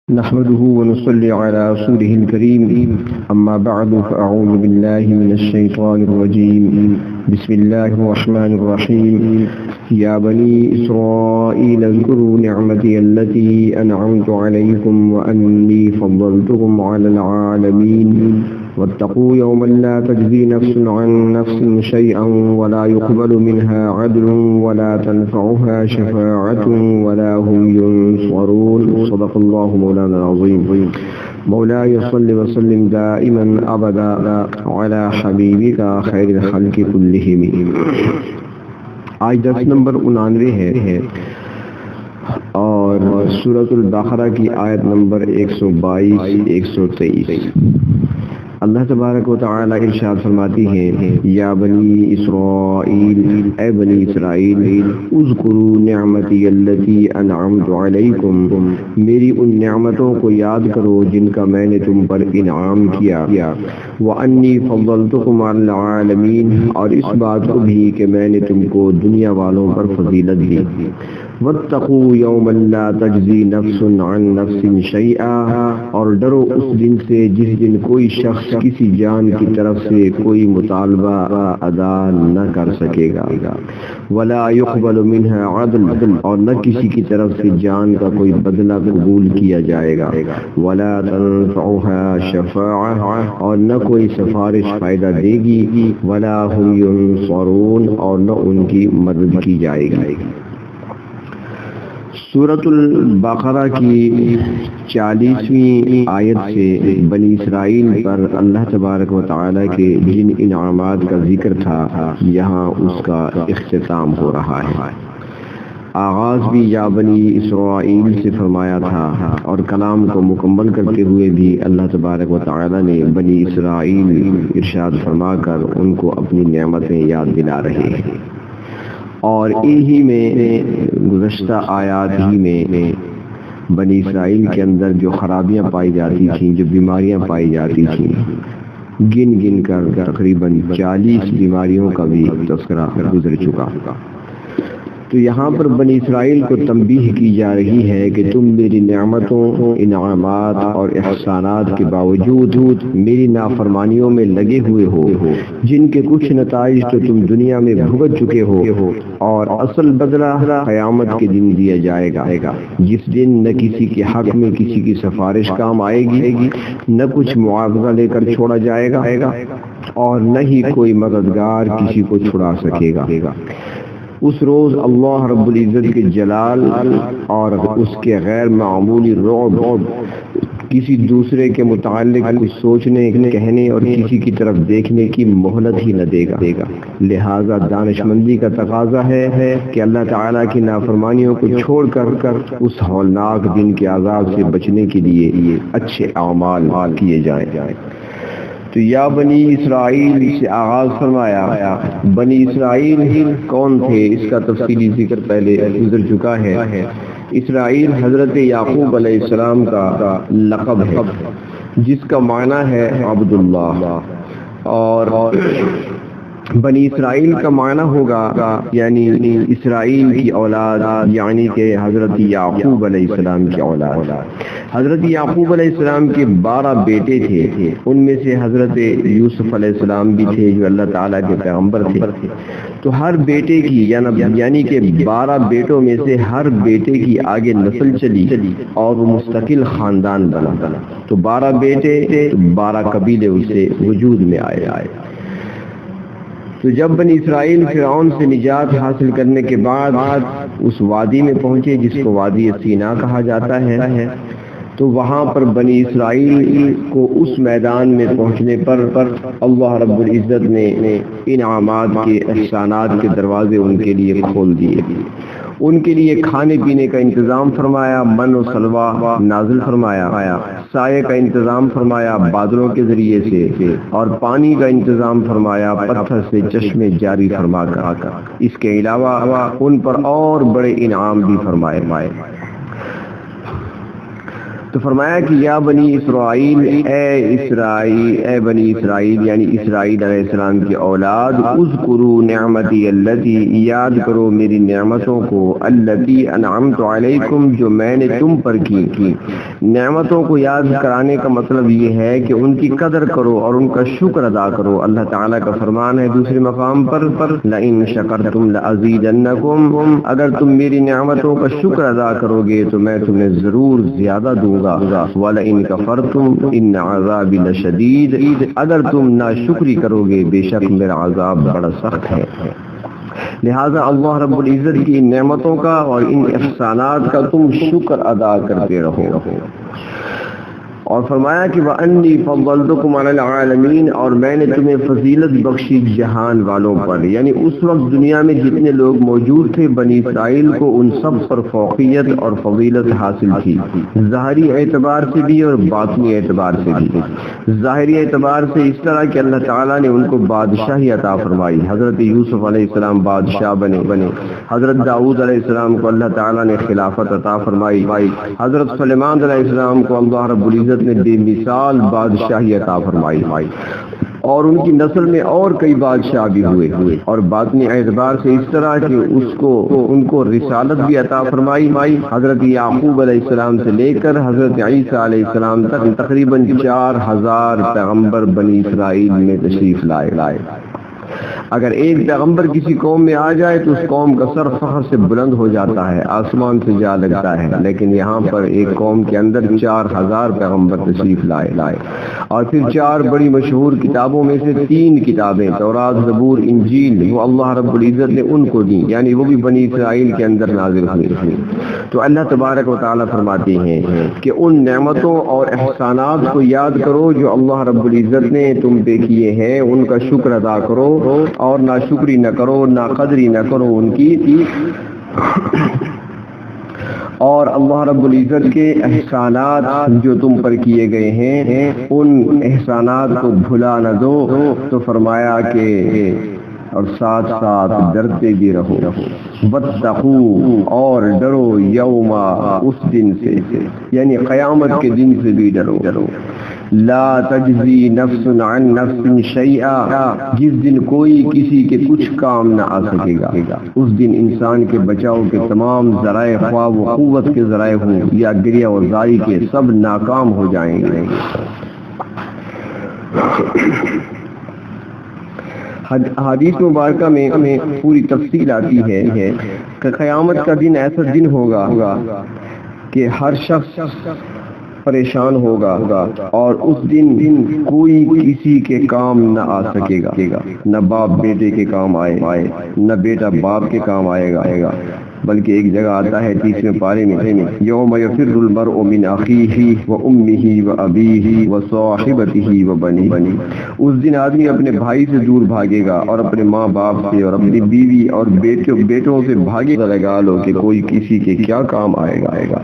نحمده ونصلي على رسوله الكريم أما بعد فأعوذ بالله من الشيطان الرجيم بسم الله الرحمن الرحيم يا بني إسرائيل اذكروا نعمتي التي أنعمت عليكم وأني فضلتكم على العالمين واتقوا يوما لا تجزي نفس عن نفس شيئا ولا يقبل منها عدل ولا تنفعها شفاعة ولا هم ينصرون صدق الله مولانا العظيم مولاي صل وسلم دائما أبدا على حبيبك خير الخلق كلهم. آج درس نمبر 99 ہے اور سورۃ البقرہ کی آیت نمبر 122-123. اللہ تبارک و تعالی ارشاد فرماتی ہیں یا بنی اسرائیل، اے بنی اسرائیل، اذکروا نعمتی التی انعمت علیکم، میری ان نعمتوں کو یاد کرو جن کا میں نے تم پر انعام کیا، وانی فضلتکم علی العالمین، اور اس بات کو بھی کہ میں نے تم کو دنیا والوں پر فضیلت دی. واتقوا یوما لا تجزی نفس عن نفس شیئا، اور ڈرو اس دن سے جس دن کوئی شخص کسی جان کی طرف سے کوئی مطالبہ ادا نہ کر سکے گا، ولا يقبل منها عدل، اور نہ کسی کی طرف سے جان کا کوئی بدلہ قبول کیا جائے گا، ولا تنفعها شفاعہ، اور نہ کوئی سفارش فائدہ دے گی، ولا هم ينصرون، اور نہ ان کی مدد کی جائے گی. سورۃ البقرہ کی 40ویں آیت سے بنی اسرائیل پر اللہ تبارک و تعالی کے جن انعامات کا ذکر تھا یہاں اس کا اختتام ہو رہا ہے. آغاز بھی یا بنی اسرائیل سے فرمایا تھا اور کلام کو مکمل کرتے ہوئے بھی اللہ تبارک و تعالی نے بنی اسرائیل ارشاد فرما کر ان کو اپنی نعمتیں یاد دلا رہے ہیں. اور انہی میں گزشتہ آیات ہی میں بنی اسرائیل کے اندر جو خرابیاں پائی جاتی تھیں، جو بیماریاں پائی جاتی تھیں، گن کر تقریباً 40 بیماریوں کا بھی تذکرہ گزر چکا. تو یہاں پر بنی اسرائیل کو تنبیہ کی جا رہی ہے کہ تم میری نعمتوں، انعامات اور احسانات کے باوجود میری نافرمانیوں میں لگے ہوئے ہو، جن کے کچھ نتائج تو تم دنیا میں بھگت چکے ہو، اور اصل بدلہ قیامت کے دن دیا جائے گا، جس دن نہ کسی کے حق میں کسی کی سفارش کام آئے گی، نہ کچھ معاوضہ لے کر چھوڑا جائے گا، اور نہ ہی کوئی مددگار کسی کو چھڑا سکے گا. اس روز اللہ رب العزت کے جلال اور اس کے غیر معمولی رعب کسی دوسرے کے متعلق کچھ سوچنے، کہنے اور کسی کی طرف دیکھنے کی مہلت ہی نہ دے گا. لہذا دانشمندی کا تقاضا ہے کہ اللہ تعالیٰ کی نافرمانیوں کو چھوڑ کر اس ہولناک دن کے عذاب سے بچنے کے لیے اچھے اعمال کیے جائیں. تو یا بنی اسرائیل سے آغاز فرمایا. بنی اسرائیل کون تھے اس کا تفصیلی ذکر پہلے گزر چکا ہے. اسرائیل حضرت یعقوب علیہ السلام کا لقب ہے جس کا معنی ہے عبداللہ، اور بنی اسرائیل کا معنی ہوگا یعنی اسرائیل کی اولاد، یعنی کہ حضرت یعقوب علیہ السلام کی اولاد. حضرت یعقوب علیہ السلام کے 12 بیٹے تھے، ان میں سے حضرت یوسف علیہ السلام بھی تھے جو اللہ تعالیٰ کے پیغمبر تھے. تو ہر بیٹے کی یعنی کہ 12 بیٹوں میں سے ہر بیٹے کی آگے نسل چلی اور وہ مستقل خاندان بنا. تو 12 بیٹے، 12 قبیلے اس سے وجود میں آئے. تو جب بنی اسرائیل فرعون سے نجات حاصل کرنے کے بعد اس وادی میں پہنچے جس کو وادی سینا کہا جاتا ہے، تو وہاں پر بنی اسرائیل کو اس میدان میں پہنچنے پر اللہ رب العزت نے انعامات کے، احسانات کے دروازے ان کے لیے کھول دیے. ان کے لیے کھانے پینے کا انتظام فرمایا، من و سلوہ نازل فرمایا، سائے کا انتظام فرمایا بادلوں کے ذریعے سے، اور پانی کا انتظام فرمایا پتھر سے چشمے جاری فرما کر. اس کے علاوہ ان پر اور بڑے انعام بھی فرمائے. تو فرمایا کہ یا بنی اسرائیل، اے بنی اسرائیل یعنی اسرائیل علیہ السلام کی اولاد، اذکروا نعمتی اللتی، یاد کرو میری نعمتوں کو، اللتی انعمت علیکم، جو میں نے تم پر کی۔ نعمتوں کو یاد کرانے کا مطلب یہ ہے کہ ان کی قدر کرو اور ان کا شکر ادا کرو۔ اللہ تعالیٰ کا فرمان ہے دوسرے مقام پر، لئن شکرتم لازیدنکم، اگر تم میری نعمتوں کا شکر ادا کرو گے تو میں تمہیں ضرور زیادہ دوں گا، وَلَئِن كَفَرْتُمْ إِنَّ عَذَابِ لَشَدِيدٌ، اگر تم ناشکری کرو گے بے شک میرا عذاب بڑا سخت ہے۔ لہذا اللہ رب العزت کی ان نعمتوں کا اور ان احسانات کا تم شکر ادا کرتے رہو۔ اور فرمایا کہ وَأَنِّي فَضَّلْتُكُمْ عَلَى الْعَالَمِينَ، اور میں نے تمہیں فضیلت بخشی جہان والوں پر، یعنی اس وقت دنیا میں جتنے لوگ موجود تھے بنی اسرائیل کو ان سب پر فوقیت اور فضیلت حاصل تھی، ظاہری اعتبار سے بھی اور باطنی اعتبار سے بھی۔ ظاہری اعتبار سے اس طرح کہ اللہ تعالیٰ نے ان کو بادشاہی عطا فرمائی، حضرت یوسف علیہ السلام بادشاہ بنے، حضرت داؤد علیہ السلام کو اللہ تعالیٰ نے خلافت عطا فرمائی، حضرت سلیمان علیہ السلام کو اللہ رب العزت نے بے مثال بادشاہی عطا فرمائی، اور ان کی نسل میں اور کئی بادشاہ بھی ہوئے، اور باطنی اعتبار سے اس طرح کہ ان کو رسالت بھی عطا فرمائی، حضرت یعقوب علیہ السلام سے لے کر حضرت عیسیٰ علیہ السلام تک تقریباً 4000 پیغمبر بنی اسرائیل میں تشریف لائے۔ اگر ایک پیغمبر کسی قوم میں آ جائے تو اس قوم کا سر فخر سے بلند ہو جاتا ہے، آسمان سے جا لگتا ہے، لیکن یہاں پر ایک قوم کے اندر 4000 پیغمبر تشریف لائے، اور پھر 4 بڑی مشہور کتابوں میں سے 3 کتابیں تورات، زبور، انجیل، وہ اللہ رب العزت نے ان کو دی، یعنی وہ بھی بنی اسرائیل کے اندر نازل ہوئی۔ تو اللہ تبارک و تعالیٰ فرماتے ہیں کہ ان نعمتوں اور احسانات کو یاد کرو جو اللہ رب العزت نے تم پہ کیے ہیں، ان کا شکر ادا کرو اور ناشکری نہ کرو، ناقدری نہ کرو ان کی، اور اللہ رب العزت کے احسانات جو تم پر کیے گئے ہیں ان احسانات کو بھلا نہ دو۔ تو فرمایا کہ اور ساتھ ساتھ ڈرتے بھی رہو، واتقوا، اور ڈرو، یوما، اس دن سے، یعنی قیامت کے دن سے بھی ڈرو، لا تجزی نفس عن نفس شیئا، جس دن کوئی کسی کے کچھ کام نہ آ سکے گا۔ اس دن انسان کے بچاؤ کے تمام ذرائع، خواہ و قوت کے ذرائع ہوں یا گریہ و زاری کے، سب ناکام ہو جائیں گے۔ حدیث مبارکہ میں ہمیں پوری تفصیل آتی ہے کہ قیامت کا دن ایسا دن ہوگا کہ ہر شخص پریشان ہوگا، اور اس دن کوئی کسی کے کام نہ آ سکے گا، نہ باپ بیٹے کے کام آئے، نہ بیٹا باپ کے کام آئے گا، بلکہ ایک جگہ آتا ہے 30ویں پارے میں، یوم یفر المرء من اخیہ وامہ وابیہ وصاحبتہ وبنیہ، اس دن آدمی اپنے بھائی سے دور بھاگے گا اور اپنے ماں باپ سے اور اپنی بیوی اور بیٹوں سے بھاگے گا، لگا لو کہ کوئی کسی کے کیا کام آئے گا۔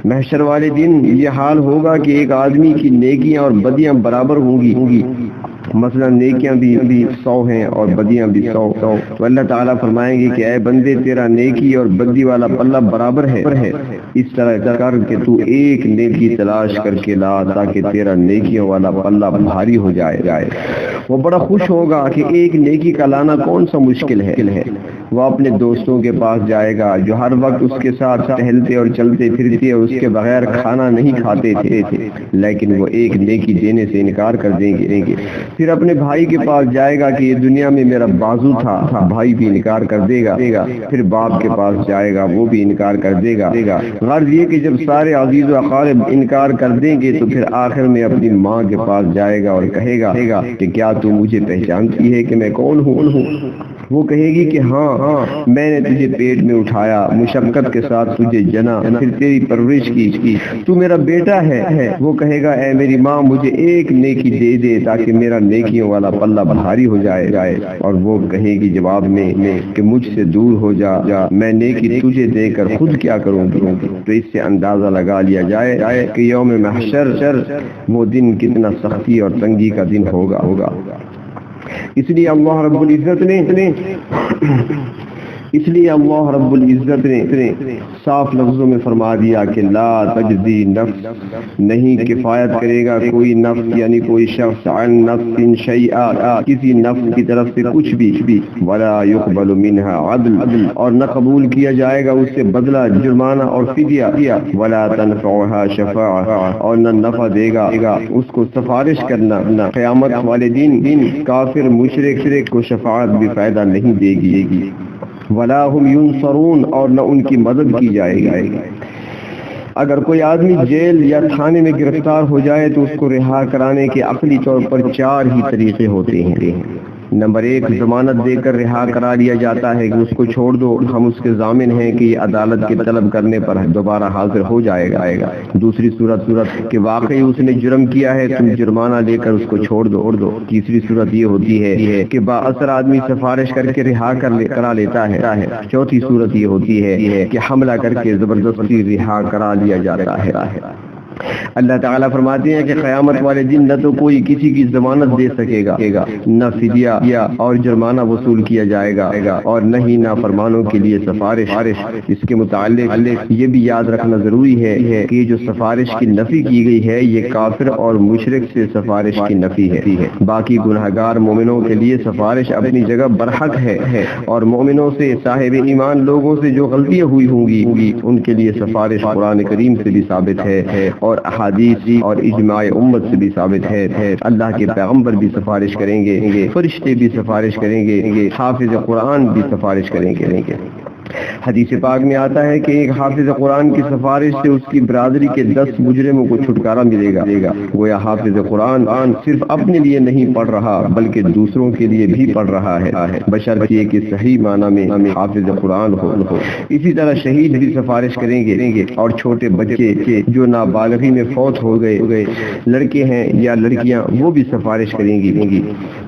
محشر والے دن یہ حال ہوگا کہ ایک آدمی کی نیکیاں اور بدیاں برابر ہوں گی، مثلا نیکیاں بھی 100 ہیں اور بدیاں بھی 100، تو اللہ تعالیٰ فرمائیں گے کہ اے بندے تیرا نیکی اور بدی والا پلہ برابر ہے، اس طرح کر کہ تو ایک نیکی تلاش کر کے لا تاکہ تیرا نیکیوں والا پلہ بھاری ہو جائے۔ وہ بڑا خوش ہوگا کہ ایک نیکی کا لانا کون سا مشکل ہے۔ وہ اپنے دوستوں کے پاس جائے گا جو ہر وقت اس کے ساتھ ٹہلتے اور چلتے پھرتے اور اس کے بغیر کھانا نہیں کھاتے تھے، لیکن وہ ایک نیکی دینے سے انکار کر دیں گے۔ پھر اپنے بھائی کے پاس جائے گا کہ یہ دنیا میں میرا بازو تھا، بھائی بھی انکار کر دے گا۔ پھر باپ کے پاس جائے گا، وہ بھی انکار کر دے گا۔ غرض یہ کہ جب سارے عزیز و اقارب انکار کر دیں گے تو پھر آخر میں اپنی ماں کے پاس جائے گا اور کہے گا کہ کیا تو مجھے پہچانتی ہے کہ میں کون ہوں؟ وہ کہے گی کہ ہاں، میں نے تجھے پیٹ میں اٹھایا، مشقت کے ساتھ تجھے جنا، پھر تیری پرورش کی، تو میرا بیٹا ہے۔ وہ کہے گا اے میری ماں، مجھے ایک نیکی دے دے تاکہ میرا نیکیوں والا پلہ بھاری ہو جائے، اور وہ کہے گی جواب میں کہ مجھ سے دور ہو جا، میں نیکی تجھے دے کر خود کیا کروں گی۔ تو اس سے اندازہ لگا لیا جائے کہ یوم محشر وہ دن کتنا سختی اور تنگی کا دن ہوگا۔ اس لیے اللہ رب العزت نے اس لیے اللہ رب العزت نے صاف لفظوں میں فرما دیا کہ لا تجزی نفس، نہیں کفایت کرے گا کوئی نفس یعنی کوئی شخص عن نفس شیئا، کسی نفس کی طرف سے کچھ بھی، ولا یقبل منها عدل، اور نہ قبول کیا جائے گا اس سے بدلہ، جرمانہ اور فدیہ، ولا تنفعها شفاعہ، اور نہ نفع دے گا اس کو سفارش کرنا، قیامت والے دن کافر مشرک کو شفاعت بھی فائدہ نہیں دے گی، ولا هم ينصرون، اور نہ ان کی مدد کی جائے گی۔ اگر کوئی آدمی جیل یا تھانے میں گرفتار ہو جائے تو اس کو رہا کرانے کے عقلی طور پر 4 ہی طریقے ہوتے ہیں۔ نمبر 1، ضمانت دے کر رہا کرا لیا جاتا ہے کہ اس کو چھوڑ دو، ہم اس کے ضامن ہیں کہ یہ عدالت کے طلب کرنے پر دوبارہ حاضر ہو جائے گا۔ دوسری صورت کہ واقعی اس نے جرم کیا ہے، تم جرمانہ لے کر اس کو چھوڑ دو۔ تیسری صورت یہ ہوتی ہے کہ بااثر آدمی سفارش کر کے رہا کرا لیتا ہے۔ چوتھی صورت یہ ہوتی ہے کہ حملہ کر کے زبردستی رہا کرا لیا جاتا ہے۔ اللہ تعالیٰ فرماتے ہیں کہ قیامت والے دن نہ تو کوئی کسی کی ضمانت دے سکے گا، نہ فدیہ اور جرمانہ وصول کیا جائے گا، اور نہ ہی نافرمانوں کے لیے سفارش۔ اس کے متعلق یہ بھی یاد رکھنا ضروری ہے کہ جو سفارش کی نفی کی گئی ہے یہ کافر اور مشرک سے سفارش کی نفی ہے۔ باقی گنہگار مومنوں کے لیے سفارش اپنی جگہ برحق ہے، اور مومنوں سے صاحب ایمان لوگوں سے جو غلطیاں ہوئی ہوں گی ان کے لیے سفارش قرآن کریم سے بھی ثابت ہے اور احادیث اور اجماع امت سے بھی ثابت ہے۔ اللہ کے پیغمبر بھی سفارش کریں گے، فرشتے بھی سفارش کریں گے، حافظ قرآن بھی سفارش کریں گے۔ حدیث پاک میں آتا ہے کہ ایک حافظ قرآن کی سفارش سے اس کی برادری کے 10 مجرموں کو چھٹکارا ملے گا۔ گویا حافظ قرآن صرف اپنے لیے نہیں پڑھ رہا بلکہ دوسروں کے لیے بھی پڑھ رہا ہے، بشرطیہ کہ صحیح معنی میں حافظ قرآن ہو۔ اسی طرح شہید بھی سفارش کریں گے، اور چھوٹے بچے جو نابالغی میں فوت ہو گئے لڑکے ہیں یا لڑکیاں وہ بھی سفارش کریں گی،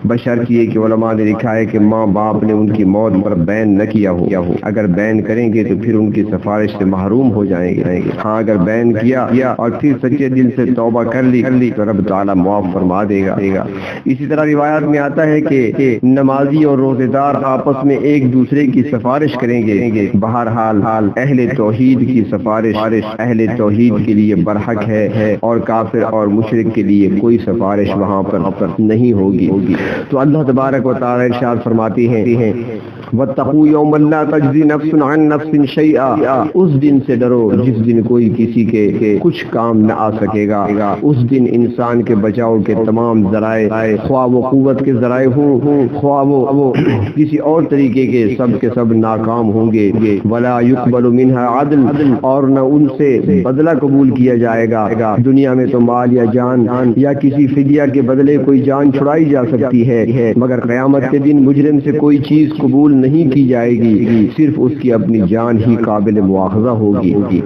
بشرطیہ کہ علماء نے لکھا ہے کہ ماں باپ نے ان کی موت پر بین نہ کیا ہو۔ اگر بین کریں گے تو پھر ان کی سفارش سے محروم ہو جائیں گے۔ ہاں اگر بین کیا اور پھر سچے دل سے توبہ کر لی تو رب تعالیٰ معاف فرما دے گا۔ اسی طرح روایات میں آتا ہے کہ نمازی اور روزے دار آپس میں ایک دوسرے کی سفارش کریں گے۔ بہرحال اہل توحید کی سفارش اہل توحید کے لیے برحق ہے، اور کافر اور مشرک کے لیے کوئی سفارش وہاں پر نہیں ہوگی۔ تو اللہ تبارک و تعالی ارشاد فرماتے ہیں وَاتَّقُوا يَوْمًا لَا تَجْزِي نَفْسٌ عَن نَفْسٍ شَيْئًا، اس دن سے ڈرو جس دن کوئی کسی کے کچھ کام نہ آ سکے گا۔ اس دن انسان کے بچاؤ کے تمام ذرائع، خواہ وہ قوت کے ذرائع ہوں خواہ وہ کسی اور طریقے کے سب ناکام ہوں گے۔ وَلَا يُقْبَلُ مِنْهَا عَدْلٌ، اور نہ ان سے بدلہ قبول کیا جائے گا۔ دنیا میں تو مال یا جان یا کسی فدیہ کے بدلے کوئی جان چھڑائی جا سکتی ہے، مگر قیامت کے دن مجرم سے کوئی چیز قبول نہیں کی جائے گی، صرف اس کی اپنی جان ہی قابل مواخذہ ہوگی۔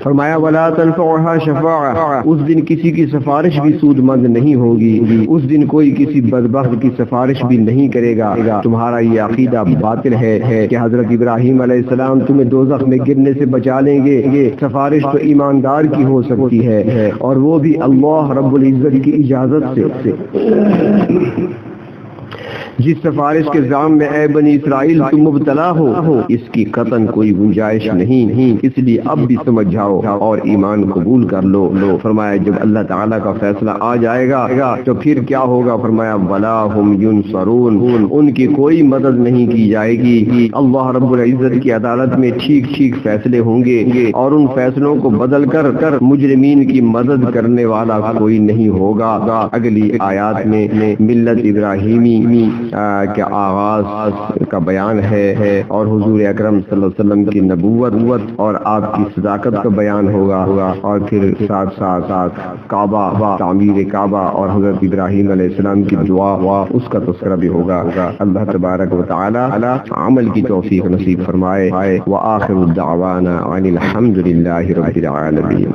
فرمایا ولا تنفعها شفاعہ، اس دن کسی کی سفارش بھی سود مند نہیں ہوگی، اس دن کوئی کسی بدبخت کی سفارش بھی نہیں کرے گا۔ تمہارا یہ عقیدہ باطل ہے کہ حضرت ابراہیم علیہ السلام تمہیں دوزخ میں گرنے سے بچا لیں گے۔ سفارش تو ایماندار کی ہو سکتی ہے، اور وہ بھی اللہ رب العزت کی اجازت سے۔ جس سفارش کے ذام میں اے بنی اسرائیل تم مبتلا ہو اس کی قطعاً کوئی گنجائش نہیں، اس لیے اب بھی سمجھ جاؤ اور ایمان قبول کر لو۔ فرمایا جب اللہ تعالیٰ کا فیصلہ آ جائے گا تو پھر کیا ہوگا؟ فرمایا ولا هم ينصرون، ان کی کوئی مدد نہیں کی جائے گی۔ اللہ رب العزت کی عدالت میں ٹھیک فیصلے ہوں گے، اور ان فیصلوں کو بدل کر مجرمین کی مدد کرنے والا کوئی نہیں ہوگا۔ اگلی آیات میں ملت ابراہیمی کے آغاز کا بیان ہے، اور حضور اکرم صلی اللہ علیہ وسلم کی نبوت اور آپ کی صداقت کا بیان ہوگا، اور پھر ساتھ کعبہ، تعمیر کعبہ اور حضرت ابراہیم علیہ السلام کی دعا اس کا تذکرہ بھی ہوگا۔ اللہ تبارک و تعالی عمل کی توفیق نصیب فرمائے۔ وآخر الدعوانا عن الحمد للہ رب العالمین۔